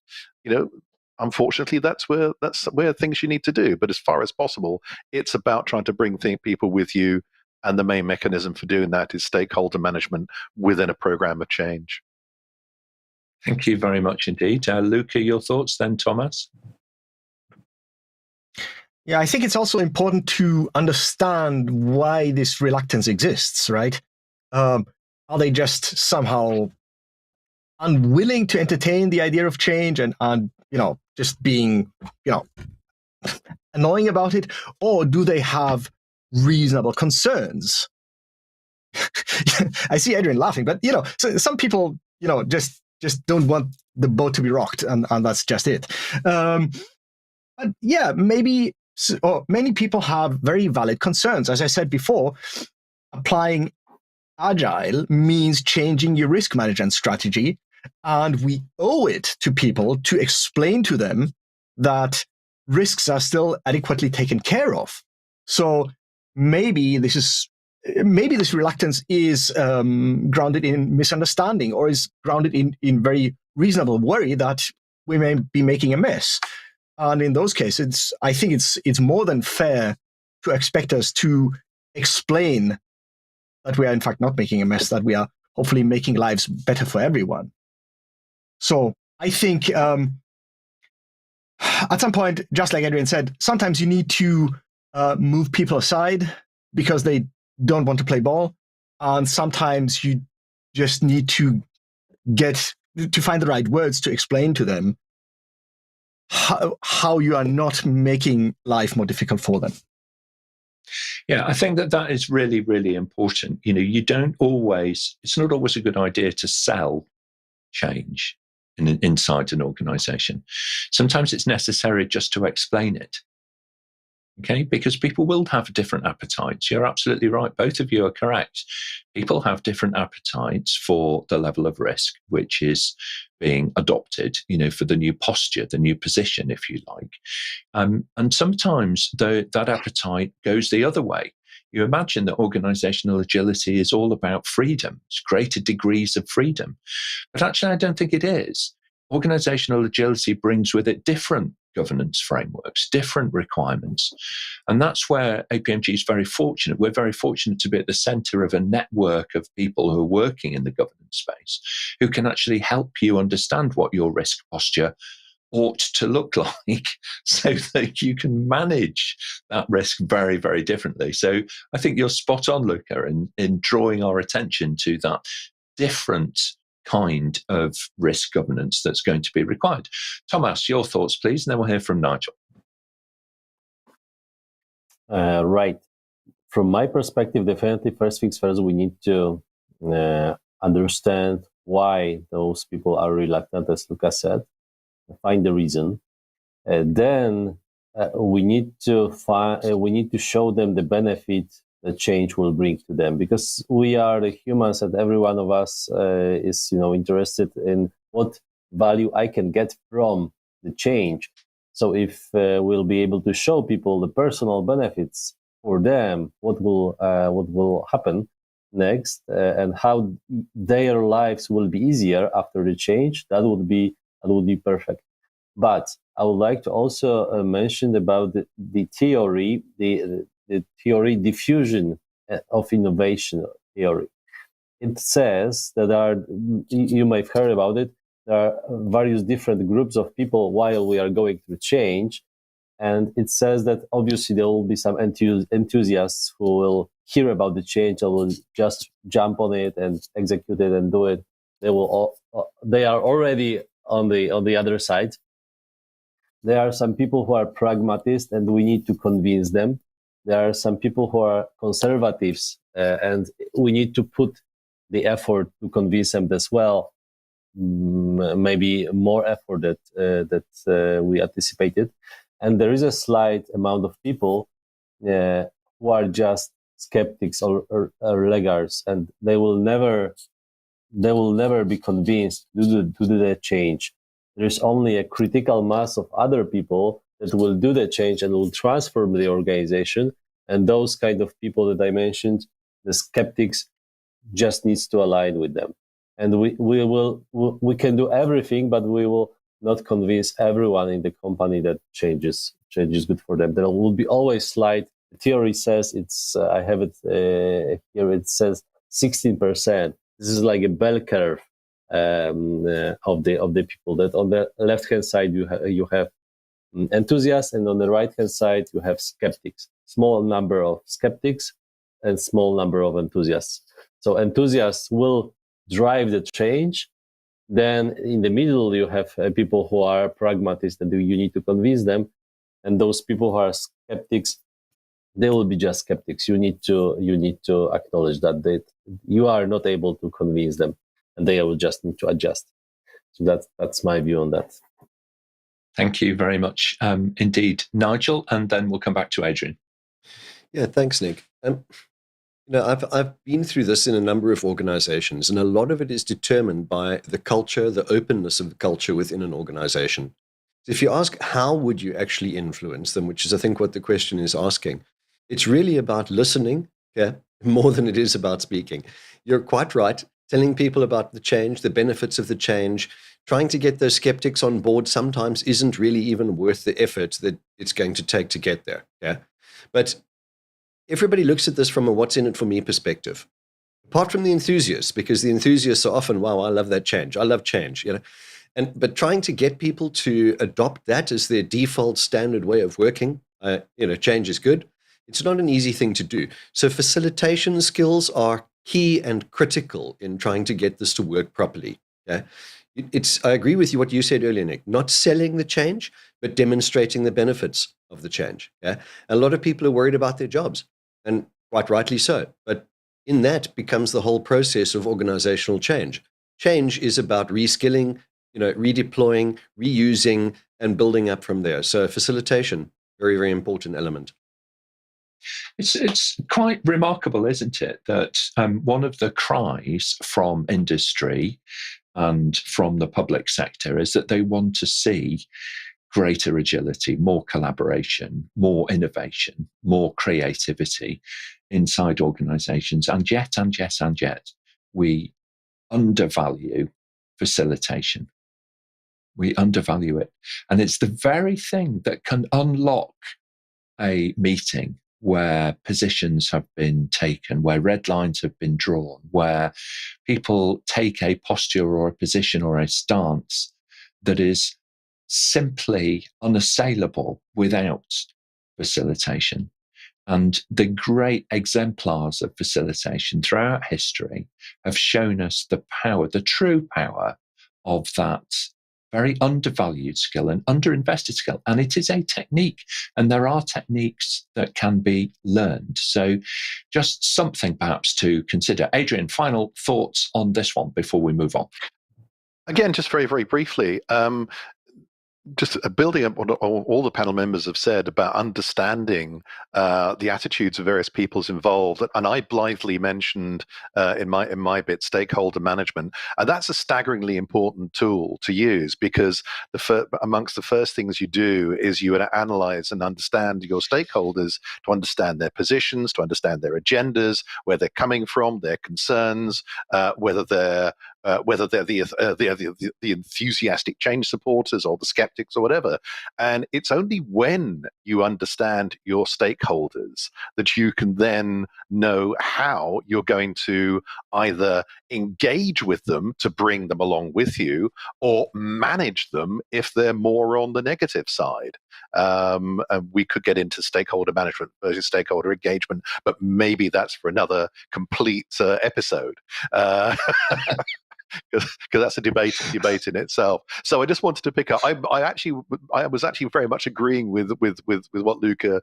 Unfortunately, that's where things you need to do. But as far as possible, it's about trying to bring people with you. And the main mechanism for doing that is stakeholder management within a program of change. Thank you very much indeed. Luca, your thoughts then, Tomasz? Yeah, I think it's also important to understand why this reluctance exists, right? Are they just somehow unwilling to entertain the idea of change and just being annoying about it, or do they have reasonable concerns? I see Adrian laughing, but so some people just don't want the boat to be rocked, and that's just it. But yeah, maybe many people have very valid concerns. As I said before, applying agile means changing your risk management strategy, and we owe it to people to explain to them that risks are still adequately taken care of. So maybe this reluctance is grounded in misunderstanding, or is grounded in very reasonable worry that we may be making a mess. And in those cases, I think it's more than fair to expect us to explain that we are in fact not making a mess, that we are hopefully making lives better for everyone. So I think at some point, just like Adrian said, sometimes you need to move people aside because they don't want to play ball. And sometimes you just need to find the right words to explain to them how you are not making life more difficult for them. Yeah, I think that is really, really important. You don't always, it's not always a good idea to sell change inside an organization. Sometimes it's necessary just to explain it. Okay, because people will have different appetites. You're absolutely right. Both of you are correct. People have different appetites for the level of risk, which is being adopted, for the new posture, the new position, if you like. And sometimes that appetite goes the other way. You imagine that organizational agility is all about freedom, it's greater degrees of freedom. But actually, I don't think it is. Organizational agility brings with it different governance frameworks, different requirements. And that's where APMG is very fortunate. We're very fortunate to be at the center of a network of people who are working in the governance space, who can actually help you understand what your risk posture ought to look like so that you can manage that risk very, very differently. So I think you're spot on, Luca, in drawing our attention to that different kind of risk governance that's going to be required. Tomasz, your thoughts, please, and then we'll hear from Nigel. Right. From my perspective, definitely first things first, we need to understand why those people are reluctant, as Luca said, find the reason. Then we need to show them the benefit the change will bring to them, because we are the humans and every one of us is interested in what value I can get from the change. So if we'll be able to show people the personal benefits for them, what will happen next, and how their lives will be easier after the change, that would be perfect. But I would like to also mention about the theory, the theory diffusion of innovation theory. It says that you might have heard about it, there are various different groups of people while we are going through change. And it says that obviously there will be some enthusiasts who will hear about the change and will just jump on it and execute it and do it. They are already on the other side. There are some people who are pragmatists and we need to convince them. There are some people who are conservatives and we need to put the effort to convince them as well. Maybe more effort that we anticipated. And there is a slight amount of people who are just skeptics or laggards, and they will never be convinced to do the change. There is only a critical mass of other people that will do the change and will transform the organization. And those kind of people that I mentioned, the skeptics, just needs to align with them. And we can do everything, but we will not convince everyone in the company that change is good for them. There will be always slight. The theory says I have it here. It says 16%. This is like a bell curve of the people. That on the left hand side you have enthusiasts, and on the right hand side you have skeptics. Small number of skeptics and small number of enthusiasts. So enthusiasts will drive the change. Then in the middle you have people who are pragmatists and you need to convince them, and those people who are skeptics, they will be just skeptics. You need to acknowledge that you are not able to convince them, and they will just need to adjust. So that's my view on that. Thank you very much indeed, Nigel, and then we'll come back to Adrian. Yeah, thanks, Nick. I've been through this in a number of organizations, and a lot of it is determined by the culture, the openness of the culture within an organization. So if you ask how would you actually influence them, which is I think what the question is asking, it's really about listening, more than it is about speaking. You're quite right. Telling people about the change, the benefits of the change, trying to get those skeptics on board sometimes isn't really even worth the effort that it's going to take to get there. Yeah, but everybody looks at this from a what's in it for me perspective, apart from the enthusiasts, because the enthusiasts are often, wow, I love that change. I love change, but trying to get people to adopt that as their default standard way of working, change is good. It's not an easy thing to do. So facilitation skills are key and critical in trying to get this to work properly. Yeah. I agree with you what you said earlier, Nick, not selling the change, but demonstrating the benefits of the change. Yeah. A lot of people are worried about their jobs. and quite rightly so. But in that becomes the whole process of organizational change. Change is about reskilling, redeploying, reusing, and building up from there. So facilitation, very, very important element. It's quite remarkable, isn't it, that one of the cries from industry and from the public sector is that they want to see greater agility, more collaboration, more innovation, more creativity inside organizations. And yet, we undervalue facilitation. We undervalue it. And it's the very thing that can unlock a meeting where positions have been taken, where red lines have been drawn, where people take a posture or a position or a stance that is simply unassailable without facilitation. And the great exemplars of facilitation throughout history have shown us the power, the true power of that very undervalued skill and underinvested skill. And it is a technique, and there are techniques that can be learned. So just something perhaps to consider. Adrian, final thoughts on this one before we move on. Again, just very, very briefly, just building up on all the panel members have said about understanding the attitudes of various peoples involved, and I blithely mentioned in my bit stakeholder management, and that's a staggeringly important tool to use, because amongst the first things you do is you analyze and understand your stakeholders, to understand their positions, to understand their agendas, where they're coming from, their concerns, whether they're the enthusiastic change supporters or the skeptics or whatever. And it's only when you understand your stakeholders that you can then know how you're going to either engage with them to bring them along with you, or manage them if they're more on the negative side. And we could get into stakeholder management versus stakeholder engagement, but maybe that's for another complete episode. Because that's a debate in itself. So I just wanted to pick up. I was actually very much agreeing with what Luca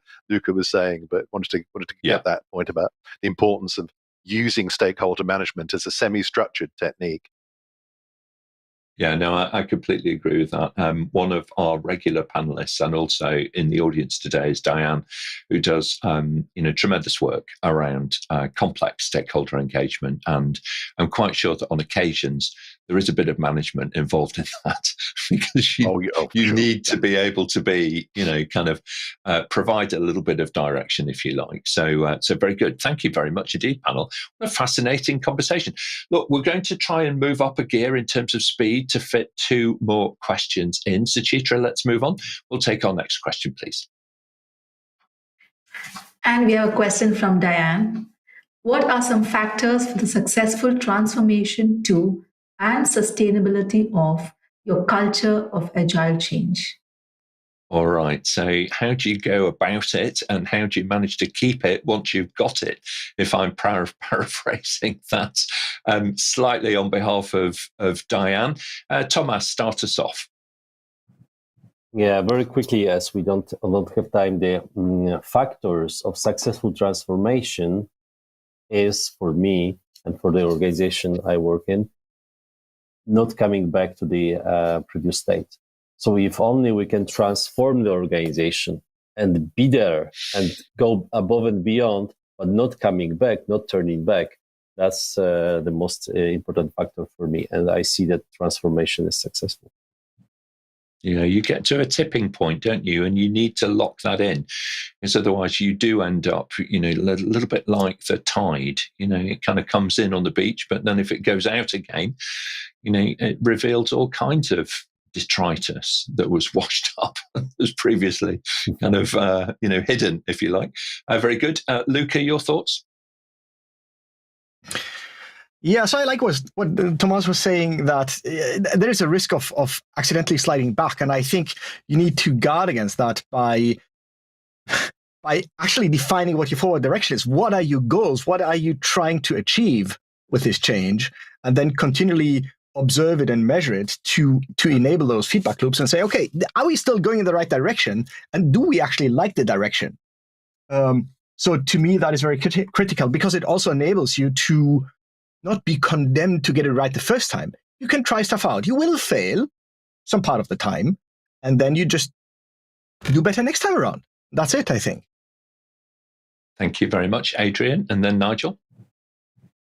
was saying, but wanted to get that point about the importance of using stakeholder management as a semi-structured technique. Yeah, no, I completely agree with that. One of our regular panelists and also in the audience today is Diane, who does tremendous work around complex stakeholder engagement. And I'm quite sure that on occasions there is a bit of management involved in that, because you need to be able to be, provide a little bit of direction, if you like. So very good. Thank you very much indeed, panel. What a fascinating conversation. Look, we're going to try and move up a gear in terms of speed to fit 2 more questions in. Suchitra, let's move on. We'll take our next question, please. And we have a question from Diane. What are some factors for the successful transformation to and sustainability of your culture of agile change? All right. So how do you go about it, and how do you manage to keep it once you've got it? If I'm paraphrasing that slightly on behalf of Diane. Tomasz, start us off. Yeah, very quickly, as we don't have time, the factors of successful transformation is, for me and for the organization I work in, not coming back to the previous state. So if only we can transform the organization and be there and go above and beyond, but not coming back, not turning back, that's the most important factor for me. And I see that transformation is successful. You get to a tipping point, don't you? And you need to lock that in, because otherwise you do end up, a little bit like the tide. It kind of comes in on the beach, but then if it goes out again, it reveals all kinds of detritus that was washed up as previously kind of, hidden, if you like. Very good. Luca, your thoughts? Yeah, so I like what Tomasz was saying, that there is a risk of accidentally sliding back. And I think you need to guard against that by actually defining what your forward direction is. What are your goals? What are you trying to achieve with this change? And then continually observe it and measure it to enable those feedback loops and say, okay, are we still going in the right direction? And do we actually like the direction? So to me, that is very critical because it also enables you to not be condemned to get it right the first time. You can try stuff out. You will fail some part of the time, and then you just do better next time around. That's it, I think. Thank you very much, Adrian, and then Nigel.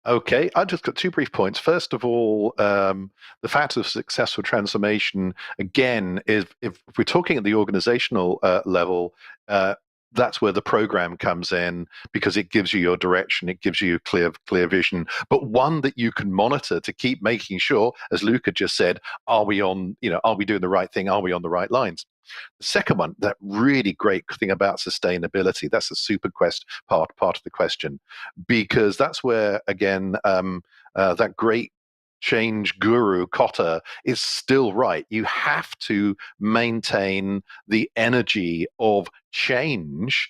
Okay, I've just got 2 brief points. First of all, the fact of successful transformation, again, is if we're talking at the organizational level, that's where the program comes in, because it gives you your direction, it gives you clear vision, but one that you can monitor to keep making sure, as Luca just said, are we doing the right thing? Are we on the right lines? The second one, that really great thing about sustainability, that's the super part of the question, because that's where, again, that great change guru Kotter is still right. You have to maintain the energy of change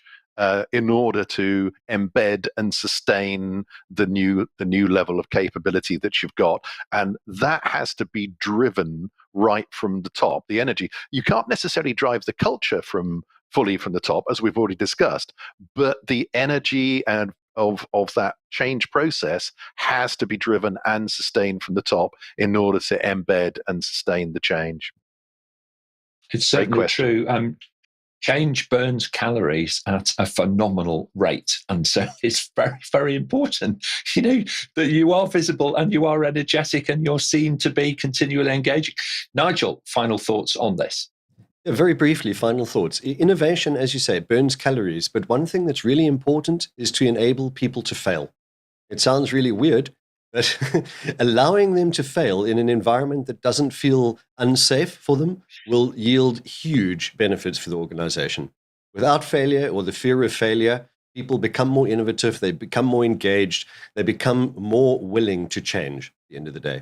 in order to embed and sustain the new level of capability that you've got, and that has to be driven right from the top. The energy, you can't necessarily drive the culture fully from the top, as we've already discussed, but the energy and of that change process has to be driven and sustained from the top in order to embed and sustain the change. It's certainly true. Change burns calories at a phenomenal rate. And so it's very, very important, that you are visible and you are energetic and you're seen to be continually engaging. Nigel, final thoughts on this? Yeah, very briefly, final thoughts. Innovation, as you say, burns calories, but one thing that's really important is to enable people to fail. It sounds really weird, but allowing them to fail in an environment that doesn't feel unsafe for them will yield huge benefits for the organization. Without failure or the fear of failure, people become more innovative, they become more engaged, they become more willing to change at the end of the day.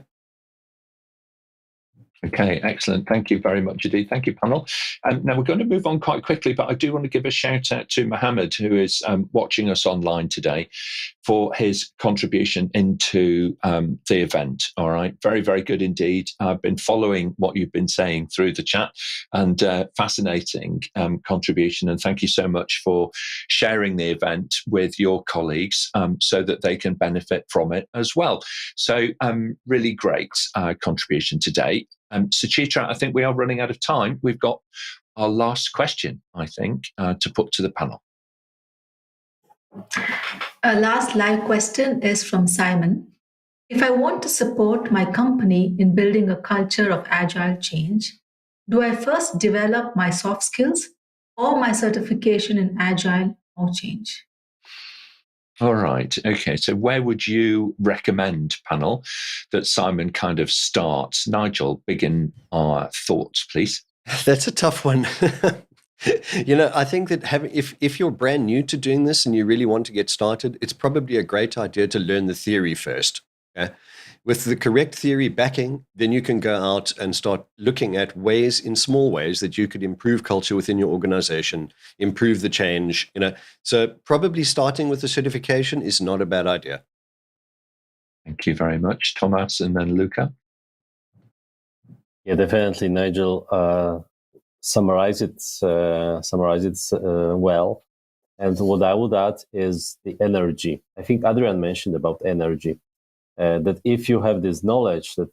Okay, excellent. Thank you very much indeed. Thank you, panel. Now we're going to move on quite quickly, but I do want to give a shout out to Mohammed, who is watching us online today, for his contribution into the event. All right, very, very good indeed. I've been following what you've been saying through the chat, and fascinating contribution. And thank you so much for sharing the event with your colleagues so that they can benefit from it as well. So really great contribution today. Suchitra, I think we are running out of time. We've got our last question, I think, to put to the panel. Our last live question is from Simon. If I want to support my company in building a culture of agile change, do I first develop my soft skills or my certification in agile or change? All right. Okay. So where would you recommend, panel, that Simon kind of starts? Nigel, begin our thoughts, please. That's a tough one. I think that if you're brand new to doing this and you really want to get started, it's probably a great idea to learn the theory first. Okay? With the correct theory backing, then you can go out and start looking at ways, in small ways, that you could improve culture within your organization, improve the change. So probably starting with the certification is not a bad idea. Thank you very much, Tomasz, and then Luca. Yeah, definitely, Nigel. Summarize it well. And what I would add is the energy. I think Adrian mentioned about energy. That if you have this knowledge that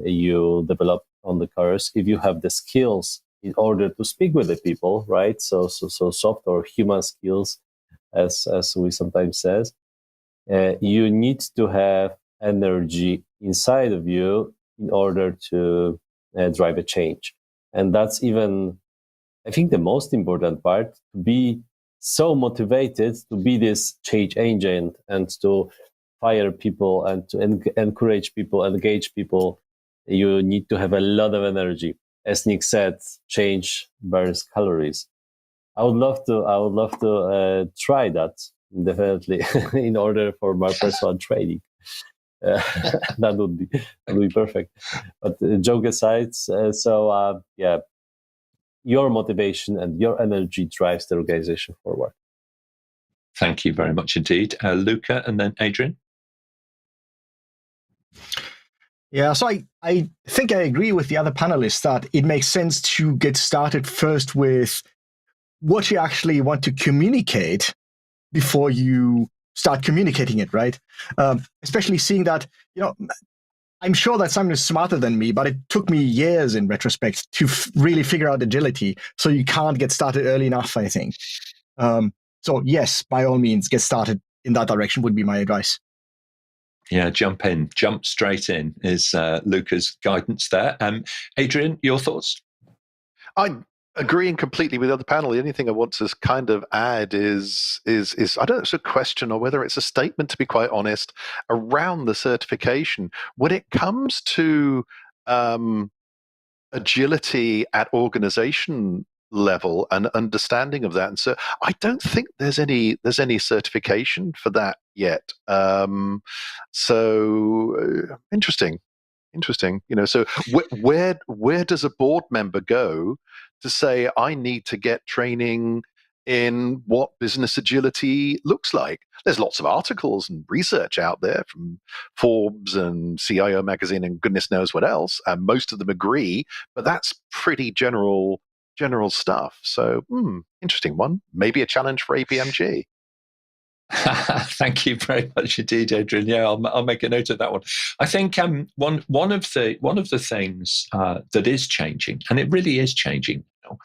you develop on the course, if you have the skills in order to speak with the people, right? So soft or human skills, as we sometimes says, you need to have energy inside of you in order to drive a change. And that's even, I think, the most important part, to be so motivated to be this change agent and to fire people and to encourage people, engage people. You need to have a lot of energy. As Nick said, change burns calories. I would love to try that, definitely, in order for my personal training. That would be perfect. But joke aside, your motivation and your energy drives the organization forward. Thank you very much indeed. Luca, and then Adrian. Yeah, so I think I agree with the other panelists that it makes sense to get started first with what you actually want to communicate before you start communicating it, right? Especially seeing that, I'm sure that Simon is smarter than me, but it took me years in retrospect to really figure out agility. So you can't get started early enough, I think. So yes, by all means, get started in that direction would be my advice. Yeah, jump straight in is Luca's guidance there. Adrian, your thoughts? I'm agreeing completely with the other panel. The only thing I want to kind of add is I don't know if it's a question or whether it's a statement, to be quite honest, around the certification. When it comes to agility at organization level and understanding of that, and so I don't think there's any certification for that yet. So interesting. So where does a board member go to say, I need to get training in what business agility looks like? There's lots of articles and research out there from Forbes and CIO magazine and goodness knows what else, and most of them agree, but that's pretty general stuff. So interesting one. Maybe a challenge for APMG. Thank you very much indeed, Adrian. Yeah, I'll make a note of that one. I think one of the things that is changing, and it really is changing now,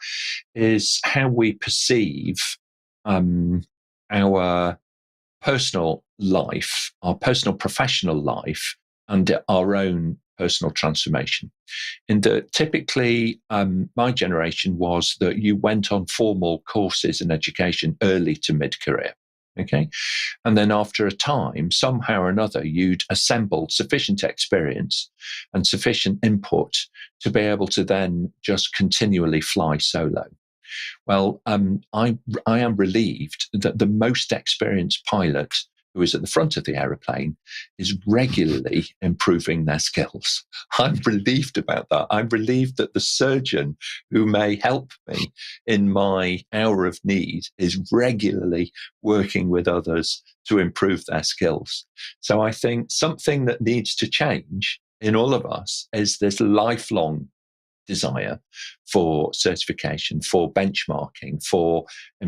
is how we perceive our personal life, our personal professional life, and our own personal transformation. In that, typically, my generation was that you went on formal courses in education early to mid-career. Okay. And then after a time, somehow or another, you'd assembled sufficient experience and sufficient input to be able to then just continually fly solo. Well, I am relieved that the most experienced pilot who is at the front of the aeroplane is regularly improving their skills. I'm relieved about that. I'm relieved that the surgeon who may help me in my hour of need is regularly working with others to improve their skills. So I think something that needs to change in all of us is this lifelong desire for certification, for benchmarking, for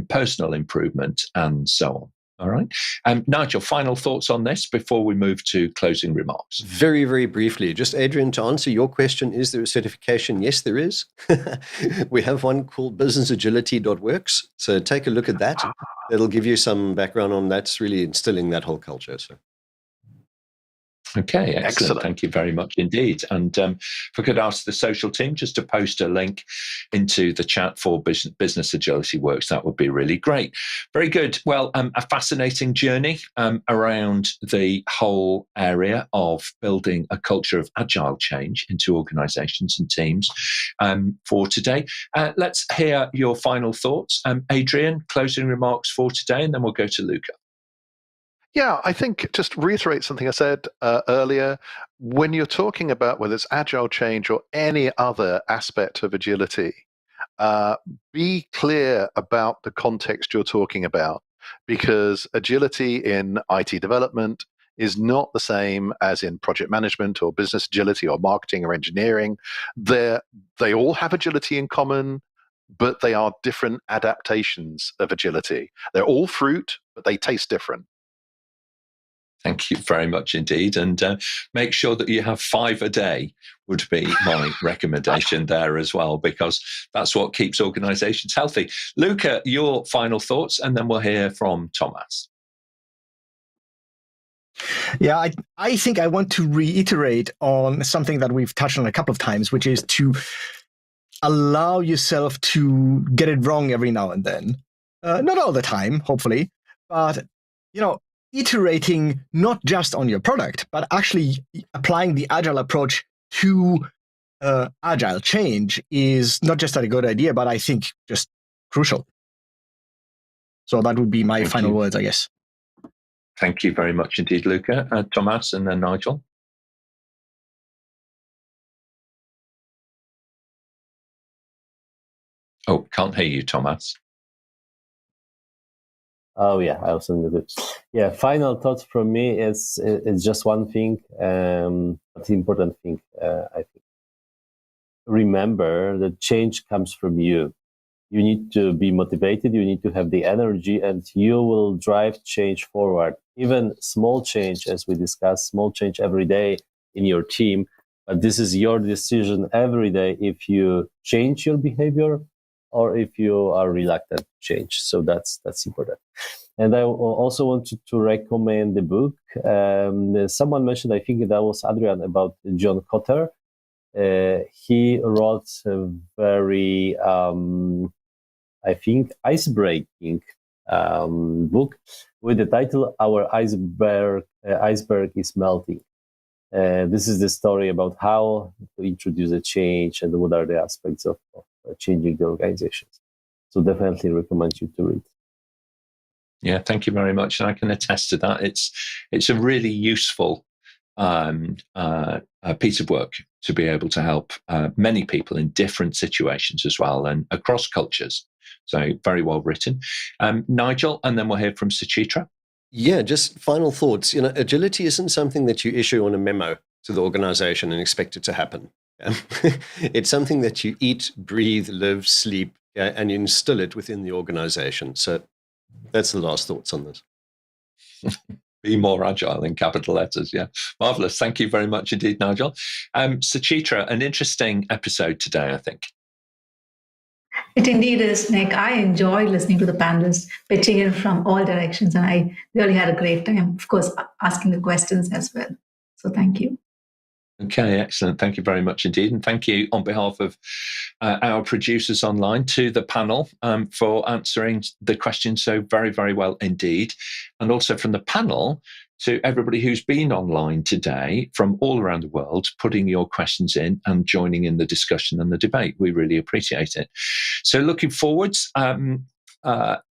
personal improvement, and so on. All right. Nigel, final thoughts on this before we move to closing remarks? Very, very briefly. Just, Adrian, to answer your question, is there a certification? Yes, there is. We have one called businessagility.works. So take a look at that. It'll give you some background on that's really instilling that whole culture. So. Okay, excellent. Thank you very much indeed. And if I could ask the social team just to post a link into the chat for Business Agility Works, that would be really great. Very good. Well, a fascinating journey around the whole area of building a culture of agile change into organizations and teams for today. Let's hear your final thoughts. Adrian, closing remarks for today, and then we'll go to Luca. Yeah, I think just reiterate something I said earlier. When you're talking about whether it's agile change or any other aspect of agility, be clear about the context you're talking about, because agility in IT development is not the same as in project management or business agility or marketing or engineering. They all have agility in common, but they are different adaptations of agility. They're all fruit, but they taste different. Thank you very much indeed. And make sure that you have 5 a day would be my recommendation there as well, because that's what keeps organizations healthy. Luca, your final thoughts, and then we'll hear from Tomasz. Yeah, I think I want to reiterate on something that we've touched on a couple of times, which is to allow yourself to get it wrong every now and then. Not all the time, hopefully, but, iterating not just on your product, but actually applying the agile approach to agile change is not just a good idea, but I think just crucial. So that would be my final words, I guess. Thank you very much indeed, Luca. Tomasz, and then Nigel. Oh, can't hear you, Tomasz. Oh yeah, I was muted. Yeah, final thoughts from me is just one thing, but the important thing, I think. Remember that change comes from you. you need to be motivated, you need to have the energy, and you will drive change forward. Even small change, as we discussed, small change every day in your team. But this is your decision every day if you change your behavior or if you are reluctant to change. So that's important. And I also wanted to recommend the book. Someone mentioned, I think that was Adrian, about John Kotter. He wrote a very, I think, ice-breaking book with the title "Our Iceberg is Melting." This is the story about how to introduce a change and what are the aspects of changing the organizations. So definitely recommend you to read. Yeah, thank you very much. And I can attest to that. It's a really useful piece of work to be able to help many people in different situations as well and across cultures. So very well written. Nigel, and then we'll hear from Suchitra. Yeah, just final thoughts. Agility isn't something that you issue on a memo to the organization and expect it to happen. It's something that you eat, breathe, live, sleep, and you instill it within the organization. So that's the last thoughts on this. Be more agile in capital letters. Yeah, marvelous. Thank you very much indeed, Nigel. Suchitra, an interesting episode today, I think. It indeed is, Nick. I enjoyed listening to the panelists pitching in from all directions, and I really had a great time, of course, asking the questions as well. So thank you. Okay, excellent. Thank you very much indeed. And thank you on behalf of our producers online to the panel for answering the questions so very, very well indeed. And also from the panel to everybody who's been online today from all around the world, putting your questions in and joining in the discussion and the debate. We really appreciate it. So looking forwards,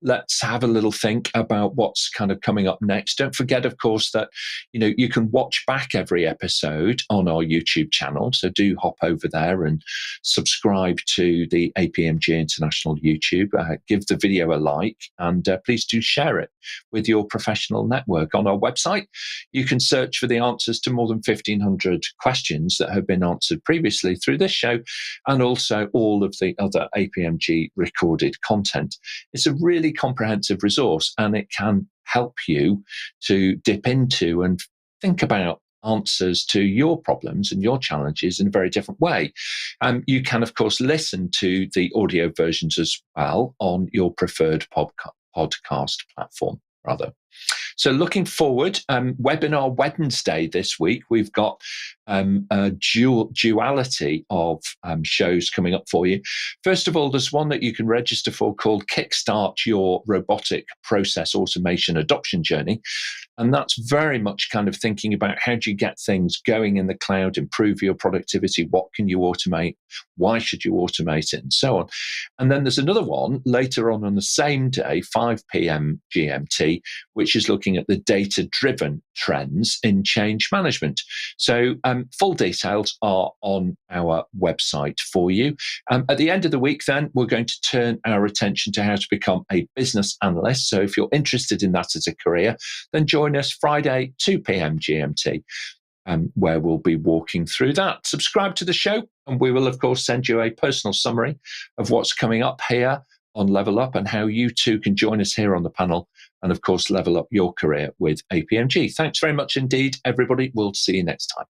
let's have a little think about what's kind of coming up next. Don't forget, of course, that you can watch back every episode on our YouTube channel. So do hop over there and subscribe to the APMG International YouTube. Give the video a like, and please do share it with your professional network. On our website, you can search for the answers to more than 1,500 questions that have been answered previously through this show, and also all of the other APMG recorded content. It's a really comprehensive resource, and it can help you to dip into and think about answers to your problems and your challenges in a very different way. You can, of course, listen to the audio versions as well on your preferred podcast platform, rather. So looking forward, Webinar Wednesday this week, we've got a duality of shows coming up for you. First of all, there's one that you can register for called Kickstart Your Robotic Process Automation Adoption Journey. And that's very much kind of thinking about how do you get things going in the cloud, improve your productivity, what can you automate, why should you automate it, and so on. And then there's another one later on the same day, 5 p.m. GMT, which is looking at the data-driven trends in change management. So full details are on our website for you. At the end of the week, then, we're going to turn our attention to how to become a business analyst. So if you're interested in that as a career, then join us Friday, 2 p.m. GMT, where we'll be walking through that. Subscribe to the show, and we will, of course, send you a personal summary of what's coming up here on Level Up and how you too can join us here on the panel and, of course, level up your career with APMG. Thanks very much indeed, everybody. We'll see you next time.